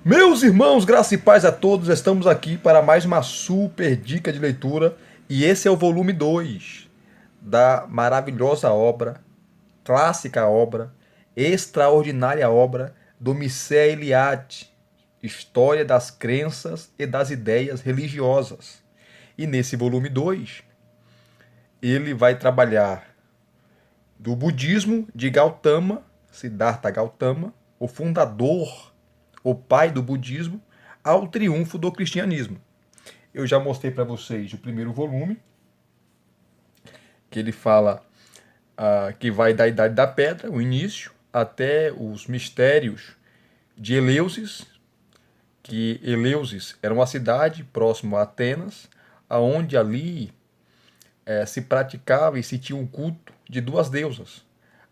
Meus irmãos, graça e paz a todos, estamos aqui para mais uma super dica de leitura e esse é o volume 2 da maravilhosa obra, clássica obra, extraordinária obra do Mircea Eliade, História das Crenças e das Ideias Religiosas. E nesse volume 2 ele vai trabalhar do budismo de Gautama, Siddhartha Gautama, o fundador, o pai do budismo, ao triunfo do cristianismo. Eu já mostrei para vocês o primeiro volume, que ele fala que vai da Idade da Pedra, o início, até os mistérios de Eleusis, que Eleusis era uma cidade próxima a Atenas, aonde ali se praticava e se tinha um culto de duas deusas,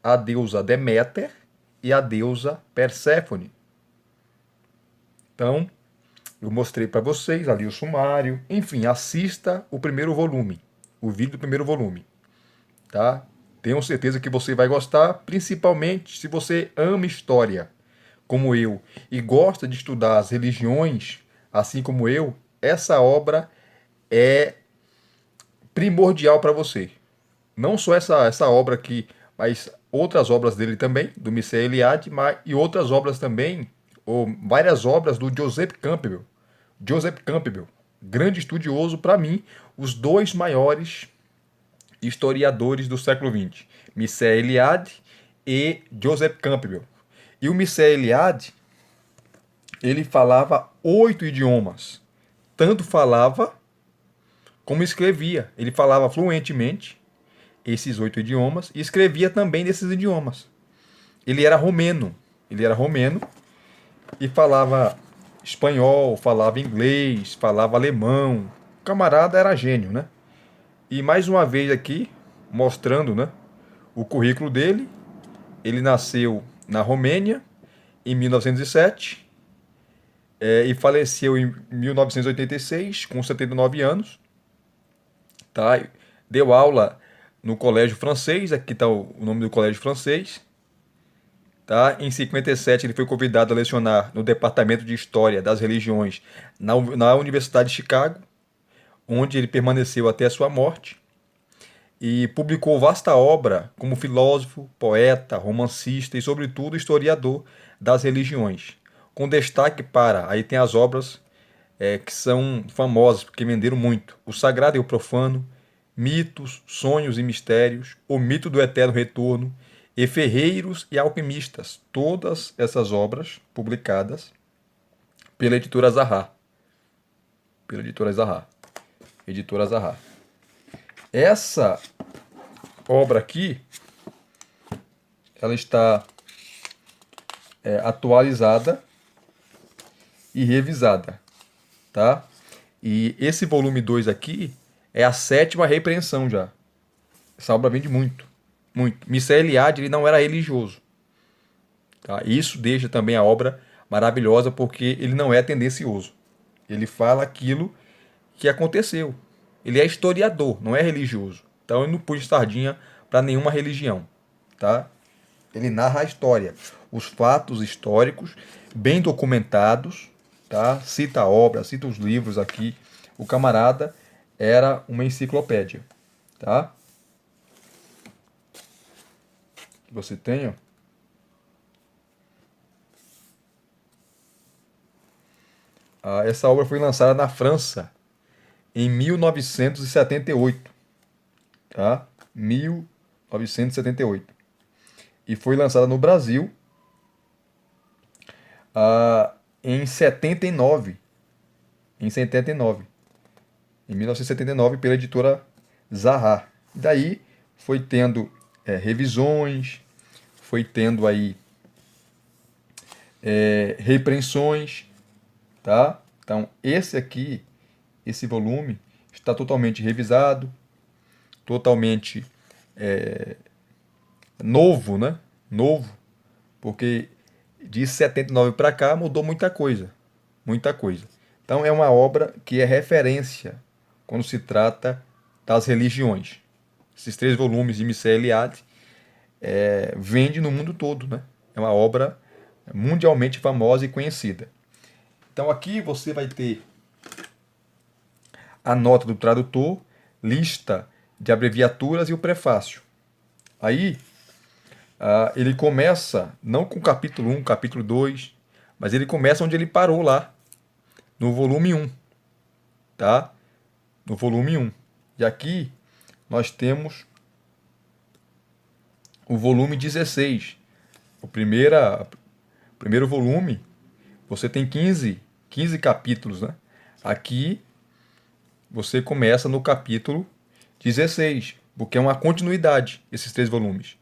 a deusa Deméter e a deusa Perséfone. Então, eu mostrei para vocês ali o sumário. Enfim, assista o primeiro volume, o vídeo do primeiro volume, tá? Tenho certeza que você vai gostar, principalmente se você ama história, como eu, e gosta de estudar as religiões, assim como eu. Essa obra é primordial para você. Não só essa obra aqui, mas outras obras dele também, do Mircea Eliade, e outras obras também, ou várias obras do Joseph Campbell. Joseph Campbell, grande estudioso, para mim, os dois maiores historiadores do século XX, Mircea Eliade e Joseph Campbell. E o Mircea Eliade, ele falava 8 idiomas. Tanto falava como escrevia. Ele falava fluentemente esses 8 idiomas e escrevia também nesses idiomas. Ele era romeno. Ele era romeno e falava espanhol, falava inglês, falava alemão. O camarada era gênio, né? E mais uma vez aqui, mostrando, né, o currículo dele. Ele nasceu na Romênia em 1907 e faleceu em 1986 com 79 anos. Tá? Deu aula no colégio francês, aqui está o nome do colégio francês. Tá? Em 57 ele foi convidado a lecionar no Departamento de História das Religiões na Universidade de Chicago, onde ele permaneceu até a sua morte. E publicou vasta obra como filósofo, poeta, romancista e, sobretudo, historiador das religiões. Com destaque para, aí tem as obras que são famosas, porque venderam muito: O Sagrado e o Profano, Mitos, Sonhos e Mistérios, O Mito do Eterno Retorno, e Ferreiros e Alquimistas. Todas essas obras publicadas pela editora Zahar. Pela editora Zahar. Editora Zahar. Essa obra aqui, ela está atualizada e revisada, tá? E esse volume 2 aqui é a 7ª repreensão já. Essa obra vende muito, muito. Mircea Eliade, ele não era religioso, tá? Isso deixa também a obra maravilhosa, porque ele não é tendencioso. Ele fala aquilo que aconteceu. Ele é historiador, não é religioso. Então ele não puxa sardinha para nenhuma religião, tá? Ele narra a história, os fatos históricos bem documentados, tá? Cita a obra, cita os livros aqui. O camarada era uma enciclopédia, tá? Você tem, ó. Essa obra foi lançada na França em 1978, tá? 1978. E foi lançada no Brasil em 79. Em 79. Em 1979, pela editora Zahar. Daí foi tendo revisões, foi tendo aí repreensões, tá? Então, esse aqui, esse volume, está totalmente revisado, totalmente novo, né? Novo, porque de 79 para cá mudou muita coisa, muita coisa. Então é uma obra que é referência quando se trata das religiões. Esses 3 volumes de Mircea Eliade vende no mundo todo, né? É uma obra mundialmente famosa e conhecida. Então aqui você vai ter a nota do tradutor, lista de abreviaturas e o prefácio. Aí ele começa, não com o capítulo 1, capítulo 2, mas ele começa onde ele parou lá, no volume 1, tá? No volume 1. E aqui nós temos o volume 16. O primeiro volume, você tem 15 capítulos, né? Aqui você começa no capítulo 16, porque é uma continuidade, esses 3 volumes.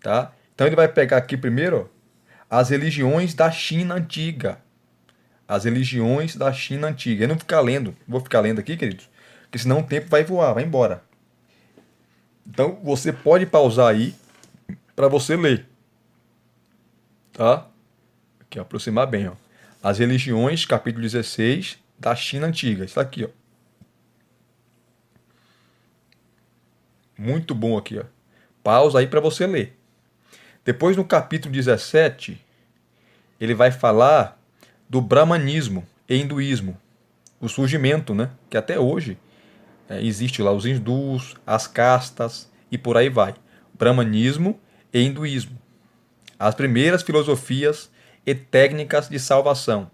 Tá? Então ele vai pegar aqui primeiro, ó, as religiões da China antiga. As religiões da China antiga. Eu não vou ficar lendo aqui, queridos, porque senão o tempo vai voar, vai embora. Então você pode pausar aí para você ler. Tá? Aqui, aproximar bem, ó. As religiões, capítulo 16, da China antiga. Isso aqui, ó. Muito bom aqui, ó. Pausa aí para você ler. Depois, no capítulo 17, ele vai falar do brahmanismo e hinduísmo. O surgimento, né? Que até hoje existe lá os hindus, as castas e por aí vai. Brahmanismo e hinduísmo. As primeiras filosofias e técnicas de salvação.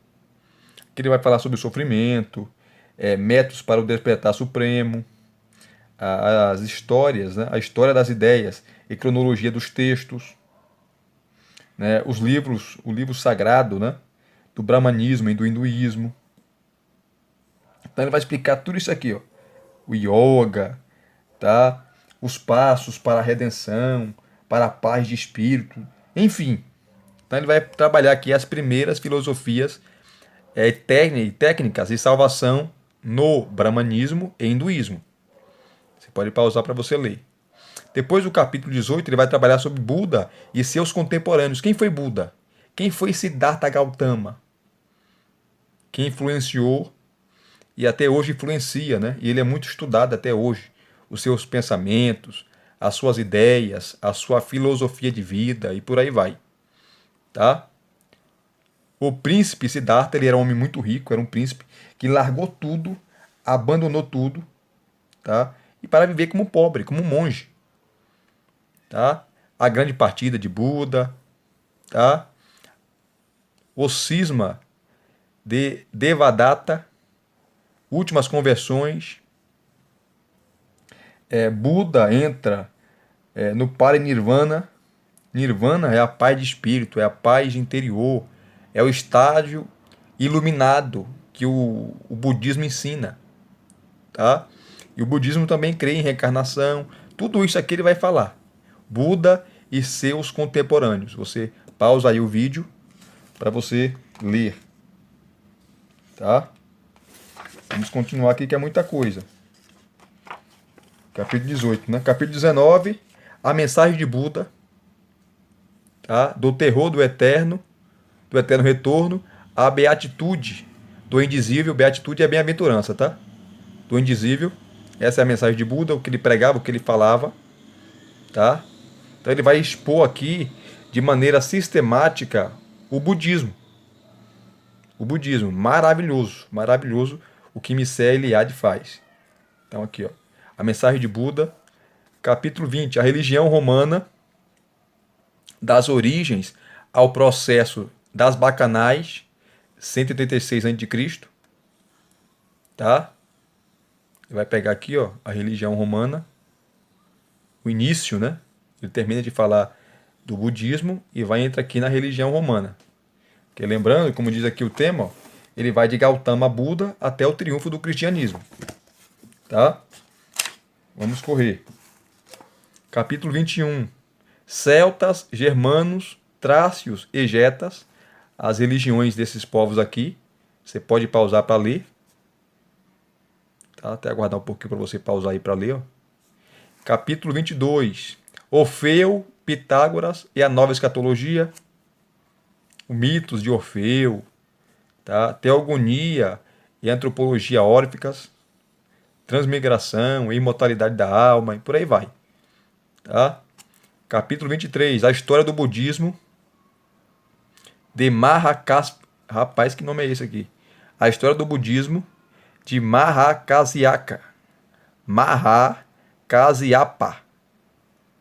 Que ele vai falar sobre o sofrimento, métodos para o despertar supremo, as histórias, né? A história das ideias e cronologia dos textos, né? O livro sagrado, né? Do brahmanismo e do hinduísmo. Então ele vai explicar tudo isso aqui, ó. O yoga, tá? Os passos para a redenção, para a paz de espírito, enfim. Então ele vai trabalhar aqui as primeiras filosofias técnicas de salvação no brahmanismo e hinduísmo. Você pode pausar para você ler. Depois do capítulo 18, ele vai trabalhar sobre Buda e seus contemporâneos. Quem foi Buda? Quem foi Siddhartha Gautama? Quem influenciou e até hoje influencia, né? E ele é muito estudado até hoje. Os seus pensamentos, as suas ideias, a sua filosofia de vida e por aí vai. Tá? O príncipe Siddhartha, ele era um homem muito rico, era um príncipe que largou tudo, abandonou tudo, tá? E para viver como pobre, como monge. Tá? A grande partida de Buda, tá? O cisma de Devadatta, últimas conversões. Buda entra no parinirvana. Nirvana é a paz de espírito, é a paz interior, é o estágio iluminado que o budismo ensina. Tá? E o budismo também crê em reencarnação. Tudo isso aqui ele vai falar. Buda e seus contemporâneos. Você pausa aí o vídeo para você ler. Tá? Vamos continuar aqui que é muita coisa. Capítulo 18, né? Capítulo 19, a mensagem de Buda, tá? Do terror do eterno retorno, a beatitude do indizível. Beatitude é bem-aventurança, tá? Do indizível. Essa é a mensagem de Buda, o que ele pregava, o que ele falava, tá? Então ele vai expor aqui de maneira sistemática o budismo. O budismo, maravilhoso, maravilhoso o que Mircea Eliade faz. Então aqui, ó, a mensagem de Buda, capítulo 20, a religião romana, das origens ao processo das bacanais, 186 a.C., tá? Ele vai pegar aqui, ó, a religião romana, o início, né? Ele termina de falar do budismo e vai entrar aqui na religião romana. Porque lembrando, como diz aqui o tema, ó, ele vai de Gautama Buda até o triunfo do cristianismo. Tá? Vamos correr. Capítulo 21. Celtas, germanos, trácios e getas. As religiões desses povos aqui. Você pode pausar para ler. Tá? Até aguardar um pouquinho para você pausar aí para ler. Ó. Capítulo 22. Orfeu, Pitágoras e a nova escatologia. Mitos de Orfeu, tá? Teogonia e antropologia órficas, transmigração e imortalidade da alma e por aí vai. Tá? Capítulo 23, a história do budismo, de Rapaz, que nome é esse aqui? A História do Budismo de Mahakasyapa. Mahakasyapa.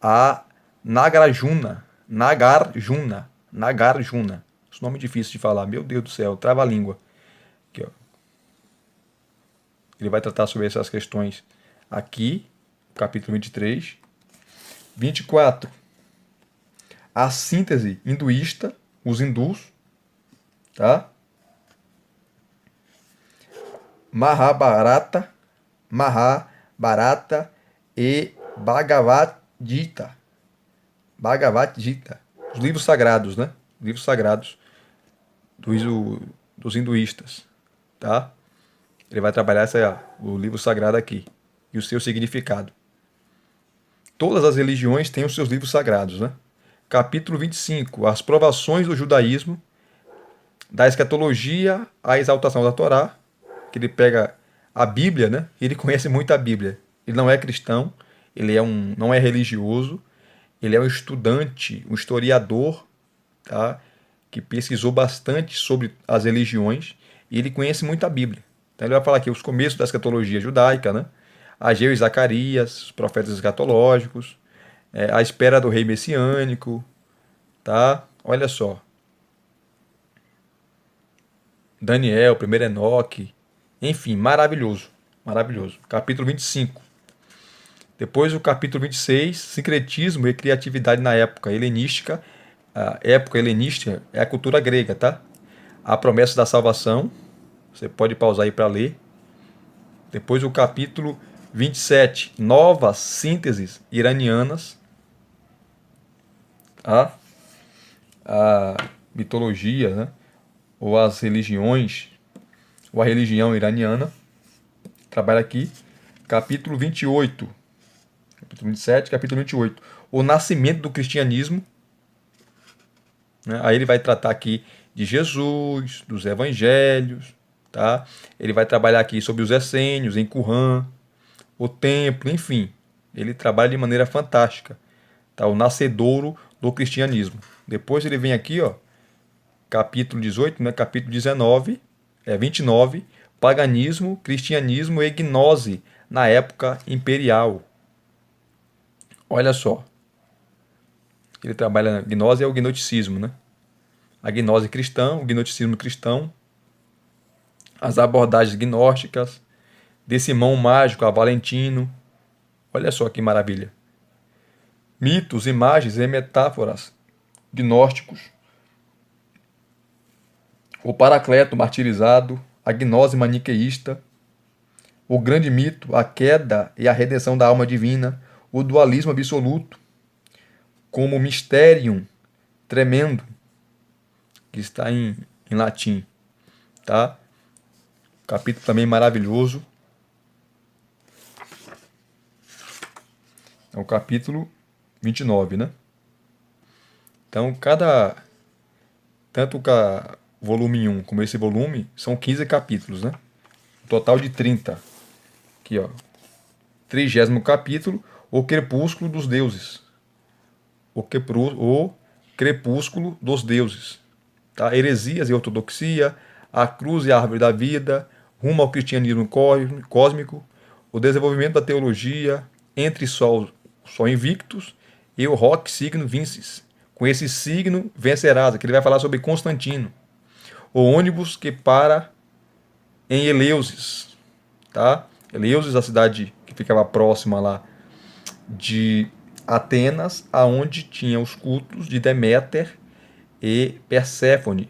A Nagarjuna. Nagarjuna. Esse nome é difícil de falar. Meu Deus do céu, trava a língua. Aqui, ó. Ele vai tratar sobre essas questões aqui, capítulo 23. 24. A síntese hinduísta, os hindus, tá? Mahabharata e Bhagavad Gita. Bhagavad Gita. Os livros sagrados, né? Livros sagrados dos hinduístas, tá? Ele vai trabalhar o livro sagrado aqui e o seu significado. Todas as religiões têm os seus livros sagrados, né? Capítulo 25. As provações do judaísmo, da escatologia à exaltação da Torá, que ele pega a Bíblia, né? Ele conhece muito a Bíblia. Ele não é cristão, ele não é religioso, ele é um estudante, um historiador, tá? Que pesquisou bastante sobre as religiões e ele conhece muito a Bíblia. Então ele vai falar aqui os começos da escatologia judaica, né? Ageu e Zacarias, os profetas escatológicos, a espera do rei messiânico, tá? Olha só. Daniel, primeiro Enoque, enfim, maravilhoso, maravilhoso. Capítulo 25. Depois o capítulo 26, sincretismo e criatividade na época helenística. A época helenística é a cultura grega, tá? A promessa da salvação, você pode pausar aí para ler. Depois o capítulo 27, novas sínteses iranianas. A mitologia, né? Ou as religiões, ou a religião iraniana. Trabalha aqui. Capítulo 28. Capítulo 27, capítulo 28. O nascimento do cristianismo. Né? Aí ele vai tratar aqui de Jesus, dos evangelhos. Tá? Ele vai trabalhar aqui sobre os essênios, em Qumran, o templo, enfim. Ele trabalha de maneira fantástica. Tá? O nascedouro do cristianismo. Depois ele vem aqui, ó, capítulo 18, né? Capítulo 19, 29, paganismo, cristianismo e gnose na época imperial. Olha só. Ele trabalha na gnose, é o gnosticismo, né? A gnose cristã, o gnosticismo cristão, as abordagens gnósticas, desse mão mágico a Valentino. Olha só que maravilha. Mitos, imagens e metáforas gnósticos. O Paracleto martirizado, a gnose maniqueísta, o grande mito, a queda e a redenção da alma divina, o dualismo absoluto, como mysterium tremendo, que está em latim, tá? Capítulo também maravilhoso. É o capítulo 29, né? Então, tanto o volume 1 como esse volume são 15 capítulos, né? Um total de 30. Aqui, ó. 30º capítulo, o crepúsculo dos deuses. O crepúsculo dos deuses. Tá? Heresias e ortodoxia, a cruz e a árvore da vida, rumo ao cristianismo cósmico, o desenvolvimento da teologia, entre sol invictus e o hoc signo vinces. Com esse signo vencerás. Aqui ele vai falar sobre Constantino. O ônibus que para em Eleusis. Tá? Eleusis, a cidade que ficava próxima lá de Atenas, aonde tinha os cultos de Deméter e Perséfone.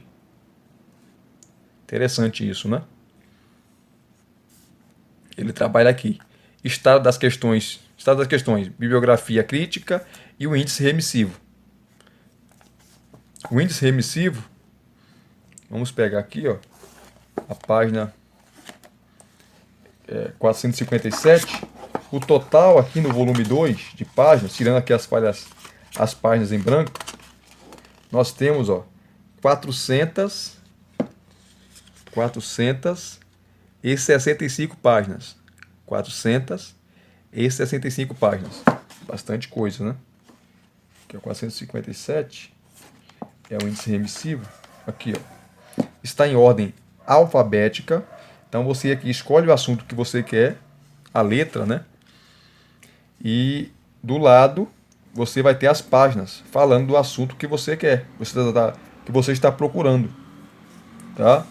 Interessante isso, né? Ele trabalha aqui. Estado das questões, bibliografia crítica e o índice remissivo. O índice remissivo, vamos pegar aqui, ó, a página 457. O total aqui no volume 2 de páginas, tirando aqui as páginas em branco, nós temos, ó, 465 páginas. 465 páginas. Bastante coisa, né? Aqui é o 457. É o índice remissivo. Aqui, ó. está em ordem alfabética. Então você aqui escolhe o assunto que você quer, a letra, né? E do lado você vai ter as páginas falando do assunto que você quer, que você está procurando, tá?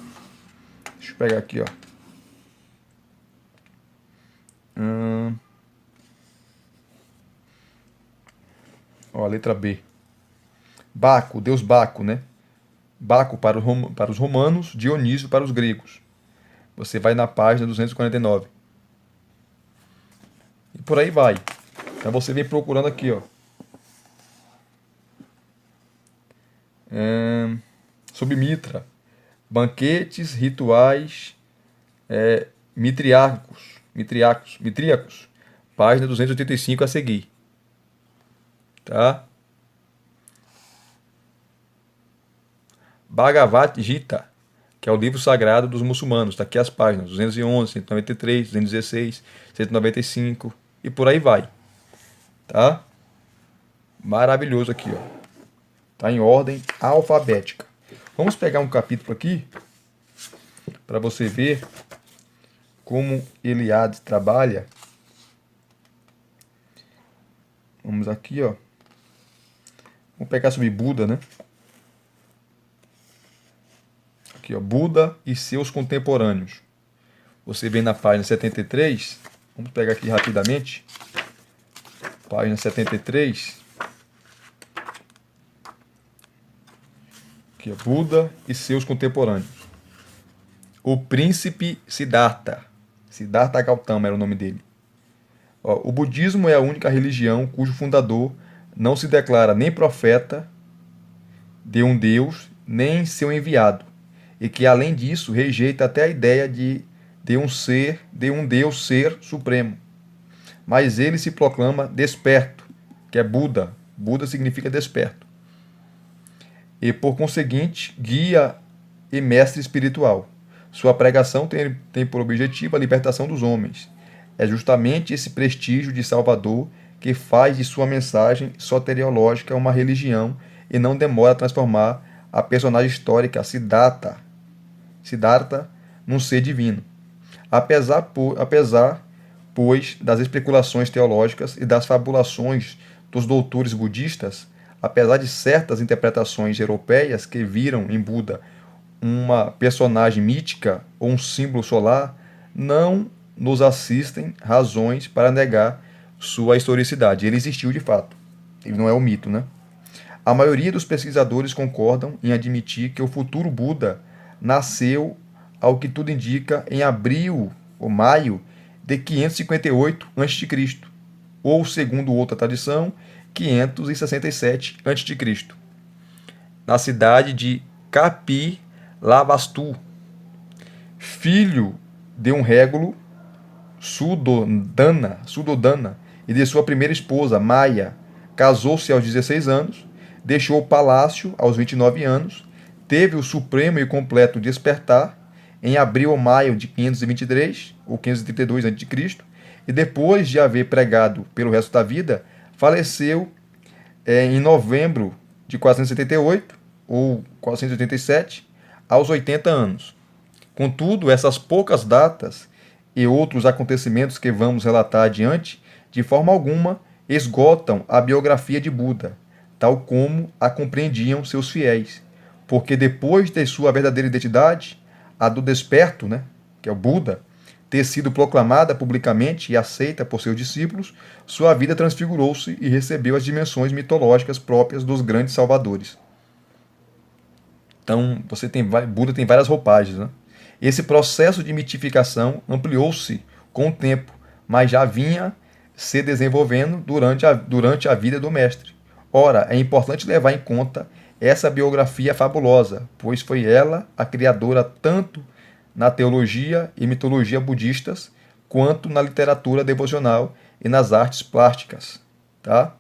Deixa eu pegar aqui, ó. Ó, a letra B. Baco, deus Baco, né? Baco para os romanos, Dionísio para os gregos. Você vai na página 249. E por aí vai. Então você vem procurando aqui, ó. Sobre Mitra. Banquetes, rituais, mitríacos. Página 285 a seguir. Tá? Bhagavad Gita, que é o livro sagrado dos muçulmanos. Está aqui as páginas 211, 193, 216, 195 e por aí vai. Tá? Maravilhoso aqui, ó. Tá em ordem alfabética. Vamos pegar um capítulo aqui para você ver como Eliade trabalha. Vamos aqui, ó. Vamos pegar sobre Buda, né? Aqui, ó, Buda e seus contemporâneos. Você vem na página 73. Vamos pegar aqui rapidamente. Página 73. Aqui, ó, Buda e seus contemporâneos. O príncipe Siddhartha. Siddhartha Gautama era o nome dele. Ó, o budismo é a única religião cujo fundador não se declara nem profeta de um deus, nem seu enviado, e que, além disso, rejeita até a ideia de um Deus ser supremo. Mas ele se proclama desperto, que é Buda. Buda significa desperto. E, por conseguinte, guia e mestre espiritual. Sua pregação tem por objetivo a libertação dos homens. É justamente esse prestígio de Salvador que faz de sua mensagem soteriológica uma religião e não demora a transformar a personagem histórica Siddhartha num ser divino. Apesar, pois, das especulações teológicas e das fabulações dos doutores budistas, apesar de certas interpretações europeias que viram em Buda uma personagem mítica ou um símbolo solar, não nos assistem razões para negar sua historicidade. Ele existiu de fato. Ele não é um mito, né? A maioria dos pesquisadores concordam em admitir que o futuro Buda nasceu, ao que tudo indica, em abril ou maio de 558 a.C., ou, segundo outra tradição, 567 a.C., na cidade de Kapilavastu, filho de um régulo Suddhodana e de sua primeira esposa, Maya. Casou-se aos 16 anos, deixou o palácio aos 29 anos, teve o supremo e completo despertar em abril ou maio de 523 ou 532 a.C., e depois de haver pregado pelo resto da vida, faleceu em novembro de 478 ou 487, aos 80 anos. Contudo, essas poucas datas e outros acontecimentos que vamos relatar adiante, de forma alguma, esgotam a biografia de Buda, tal como a compreendiam seus fiéis, porque depois de sua verdadeira identidade, a do desperto, né, que é o Buda, ter sido proclamada publicamente e aceita por seus discípulos, sua vida transfigurou-se e recebeu as dimensões mitológicas próprias dos grandes salvadores. Então, Buda tem várias roupagens, né? Esse processo de mitificação ampliou-se com o tempo, mas já vinha se desenvolvendo durante a vida do mestre. Ora, é importante levar em conta essa biografia fabulosa, pois foi ela a criadora tanto na teologia e mitologia budistas, quanto na literatura devocional e nas artes plásticas. Tá?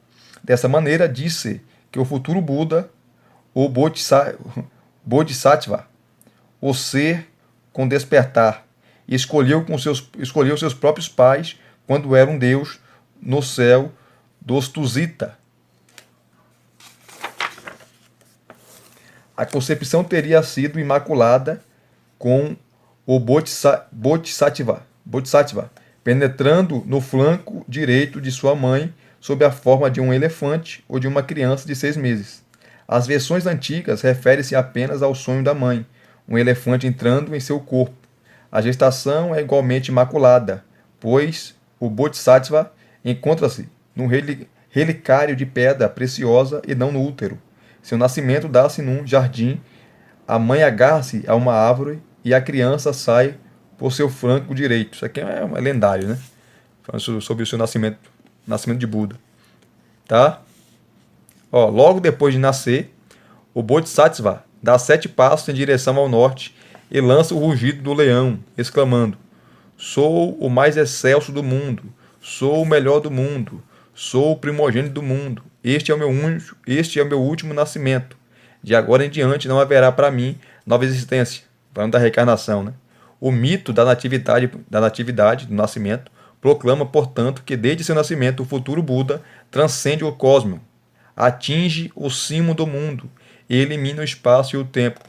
Dessa maneira, disse que o futuro Buda, o Bodhisattva, o ser com despertar, escolheu seus próprios pais quando era um deus no céu dos Tusita. A concepção teria sido imaculada com o Bodhisattva penetrando no flanco direito de sua mãe sob a forma de um elefante ou de uma criança de 6 meses. As versões antigas referem-se apenas ao sonho da mãe, um elefante entrando em seu corpo. A gestação é igualmente imaculada, pois o Bodhisattva encontra-se num relicário de pedra preciosa e não no útero. Seu nascimento dá-se num jardim, a mãe agarra-se a uma árvore e a criança sai por seu flanco direito. Isso aqui é lendário, né? Falando sobre o seu nascimento de Buda. Tá? Ó, logo depois de nascer, o Bodhisattva dá 7 passos em direção ao norte e lança o rugido do leão, exclamando: Sou o mais excelso do mundo, sou o melhor do mundo, sou o primogênito do mundo. Este é o meu último nascimento. De agora em diante não haverá para mim nova existência. Falando da reencarnação, né? O mito da natividade, do nascimento, proclama, portanto, que desde seu nascimento o futuro Buda transcende o cosmos, atinge o cimo do mundo e elimina o espaço e o tempo.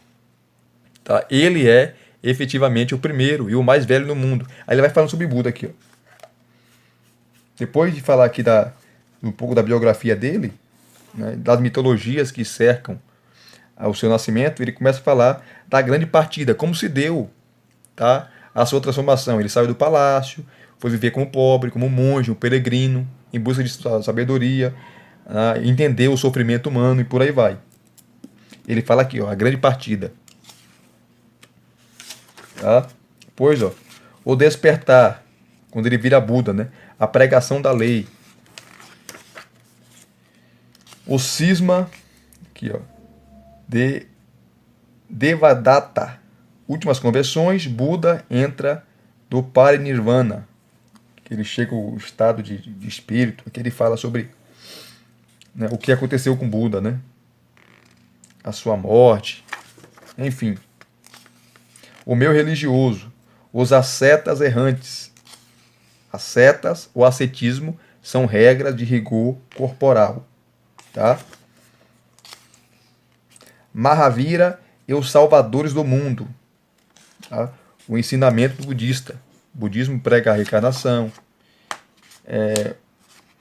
Tá? Ele é efetivamente o primeiro e o mais velho no mundo. Aí ele vai falando sobre Buda aqui. Ó. Depois de falar aqui um pouco da biografia dele, né, das mitologias que cercam o seu nascimento, ele começa a falar da grande partida, como se deu, tá, a sua transformação. Ele saiu do palácio, foi viver como pobre, como monge, um peregrino, em busca de sabedoria, entender o sofrimento humano e por aí vai. Ele fala aqui, ó, a grande partida. Tá? Pois, ó, o despertar, quando ele vira Buda, né? A pregação da lei. O cisma, aqui, ó, de Devadatta. Últimas conversões, Buda entra do Parinirvana, que ele chega ao estado de espírito, que ele fala sobre, né, o que aconteceu com Buda, né? A sua morte, enfim. O meu religioso, os ascetas errantes. Ascetas ou ascetismo são regras de rigor corporal. Tá? Mahavira e os salvadores do mundo. Tá? O ensinamento budista. O budismo prega a reencarnação.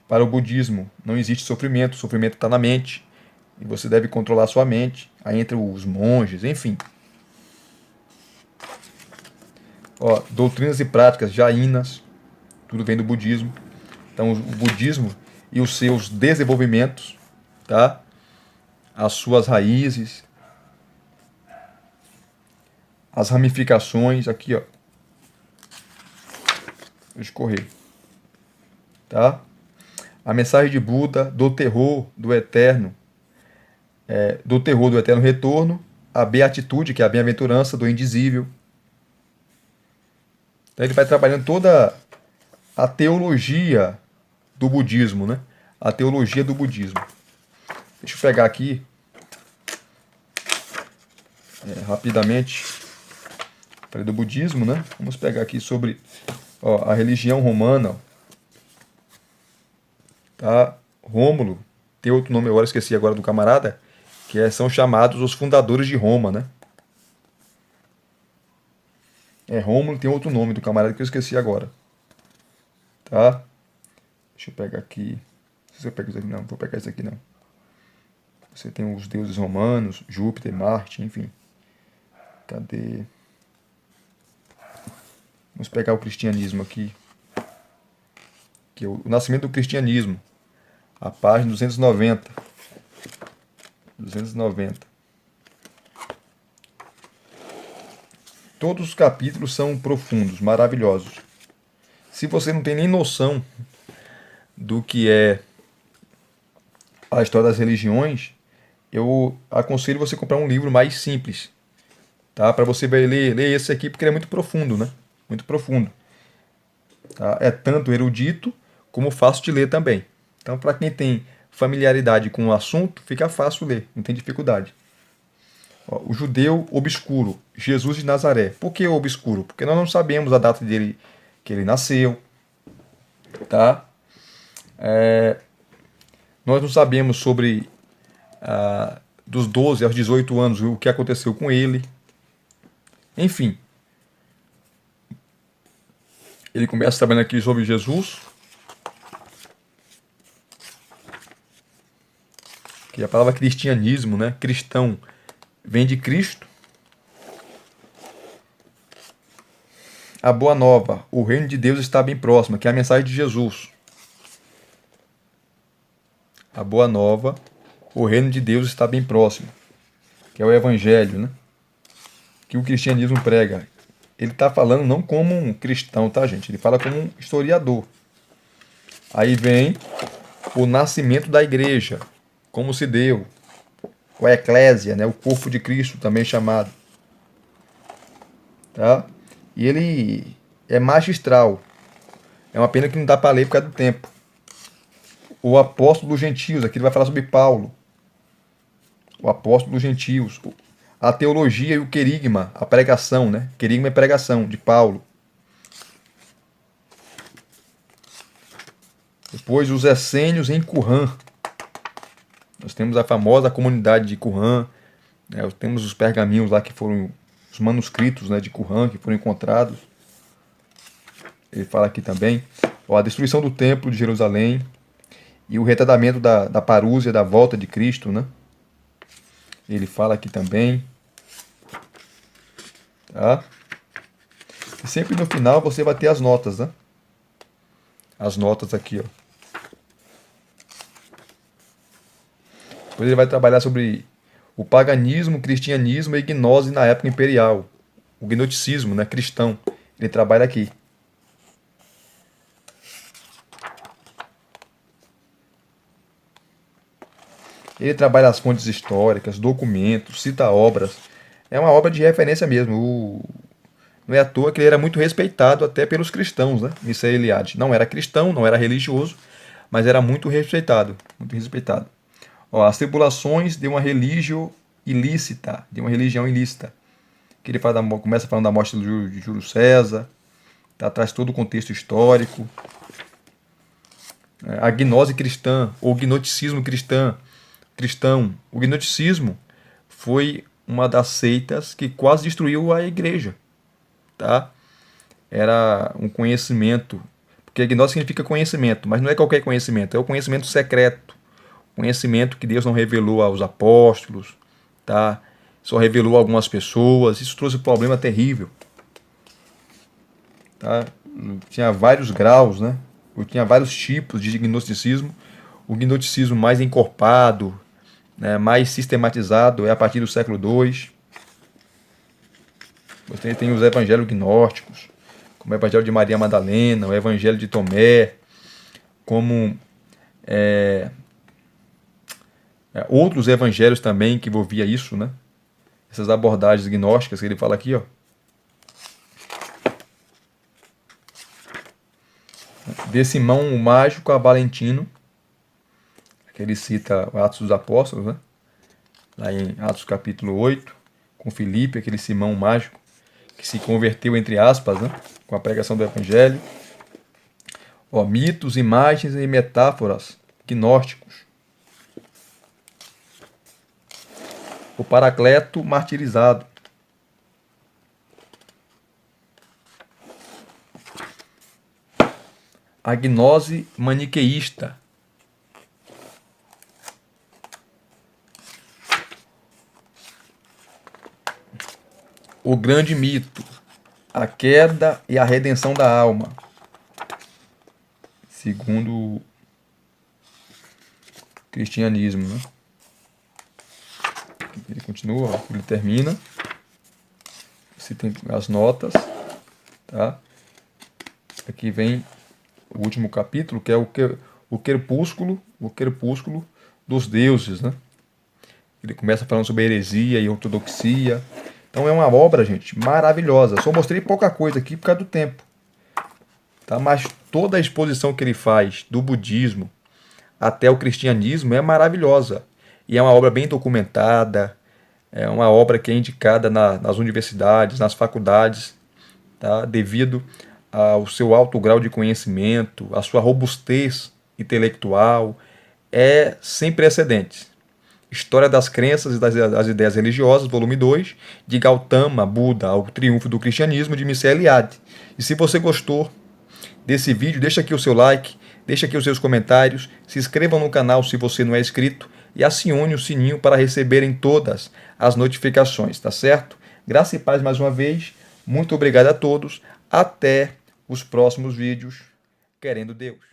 Para o budismo não existe sofrimento, o sofrimento está na mente. E você deve controlar sua mente. Aí entre os monges, enfim. Ó, doutrinas e práticas jainas, tudo vem do budismo. Então o budismo e os seus desenvolvimentos, tá? As suas raízes, as ramificações, aqui, ó. Vou escorrer. Tá? A mensagem de Buda do terror do eterno, retorno, a beatitude, que é a bem-aventurança do indizível. Então ele vai trabalhando toda a teologia do budismo, né? A teologia do budismo. Deixa eu pegar aqui rapidamente. Falei do budismo, né? Vamos pegar aqui sobre a religião romana. Tá? Rômulo, tem outro nome, agora esqueci agora do camarada, que são chamados os fundadores de Roma, né? Rômulo tem outro nome do camarada que eu esqueci agora. Tá? Deixa eu pegar aqui. Não sei se eu pego isso aqui, não. Vou pegar isso aqui, não. Você tem os deuses romanos, Júpiter, Marte, enfim. Cadê? Vamos pegar o cristianismo aqui. Que é o nascimento do cristianismo. A página 290. 290. Todos os capítulos são profundos, maravilhosos. Se você não tem nem noção do que é a história das religiões, eu aconselho você comprar um livro mais simples, tá? Para você ler esse aqui, porque ele é muito profundo, né? Muito profundo. Tá? É tanto erudito como fácil de ler também. Então, para quem tem familiaridade com o assunto, fica fácil ler, não tem dificuldade. O judeu obscuro, Jesus de Nazaré. Por que obscuro? Porque nós não sabemos a data dele que ele nasceu, tá? Nós não sabemos sobre dos 12 aos 18 anos, o que aconteceu com ele. Enfim, ele começa trabalhando aqui sobre Jesus, que a palavra cristianismo, né? Cristão, vem de Cristo. A boa nova, o reino de Deus está bem próximo, que é a mensagem de Jesus. A boa nova, o reino de Deus está bem próximo, que é o evangelho, né? Que o cristianismo prega. Ele está falando não como um cristão, tá, gente? Ele fala como um historiador. Aí vem o nascimento da igreja, como se deu, ou a eclésia, né? O corpo de Cristo, também chamado. Tá? E ele é magistral. É uma pena que não dá para ler por causa do tempo. O apóstolo dos gentios, aqui ele vai falar sobre Paulo. O apóstolo dos gentios. A teologia e o querigma, a pregação, né? Querigma é pregação, de Paulo. Depois os essênios em Qumran. Nós temos a famosa comunidade de Qumran, né? Temos os pergaminhos lá que foram, os manuscritos, né, de Qumran que foram encontrados. Ele fala aqui também, ó, a destruição do templo de Jerusalém e o retardamento da parúzia, da volta de Cristo, né? Ele fala aqui também. Tá? E sempre no final você vai ter as notas, né? As notas aqui, ó. Depois ele vai trabalhar sobre o paganismo, o cristianismo e a gnose na época imperial. O gnosticismo, né, cristão. Ele trabalha aqui. Ele trabalha as fontes históricas, documentos, cita obras. É uma obra de referência mesmo. Não é à toa que ele era muito respeitado até pelos cristãos, né? Mircea Eliade. Não era cristão, não era religioso, mas era muito respeitado. Muito respeitado. Ó, as tribulações de uma religião ilícita. De uma religião ilícita. Que ele fala começa falando da morte de Júlio César. Tá, traz todo o contexto histórico. A gnose cristã, ou gnosticismo cristão. O gnosticismo foi uma das seitas que quase destruiu a igreja. Tá? Era um conhecimento, porque gnose significa conhecimento, mas não é qualquer conhecimento, é o conhecimento secreto, conhecimento que Deus não revelou aos apóstolos, tá? Só revelou a algumas pessoas. Isso trouxe um problema terrível, tá? Tinha vários graus, né? Tinha vários tipos de gnosticismo. O gnosticismo mais encorpado, né, mais sistematizado é a partir do século II. Você tem os evangelhos gnósticos, como o evangelho de Maria Madalena, o evangelho de Tomé, como outros evangelhos também que envolvia isso, né? Essas abordagens gnósticas que ele fala aqui, ó. De Simão o Mágico a Valentino, que ele cita Atos dos Apóstolos, né? Lá em Atos capítulo 8, com Filipe, aquele Simão Mágico, que se converteu, entre aspas, né, com a pregação do Evangelho. Ó, mitos, imagens e metáforas gnósticos. O Paracleto martirizado. A gnose maniqueísta. O grande mito, a queda e a redenção da alma, segundo o cristianismo, né? Ele continua, ele termina. Você tem as notas, tá? Aqui vem o último capítulo, que é o crepúsculo dos deuses, né? Ele começa falando sobre heresia e ortodoxia. Então é uma obra, gente, maravilhosa. Só mostrei pouca coisa aqui por causa do tempo, tá? Mas toda a exposição que ele faz do budismo até o cristianismo é maravilhosa. E é uma obra bem documentada, é uma obra que é indicada nas universidades, nas faculdades, tá? Devido ao seu alto grau de conhecimento, à sua robustez intelectual, é sem precedentes. História das Crenças e das Ideias Religiosas, volume 2, de Gautama Buda, O Triunfo do Cristianismo, de Missy Eliade. E se você gostou desse vídeo, deixa aqui o seu like, deixa aqui os seus comentários, se inscreva no canal se você não é inscrito e acione o sininho para receberem todas as notificações, tá certo? Graça e paz mais uma vez, muito obrigado a todos, até os próximos vídeos, querendo Deus.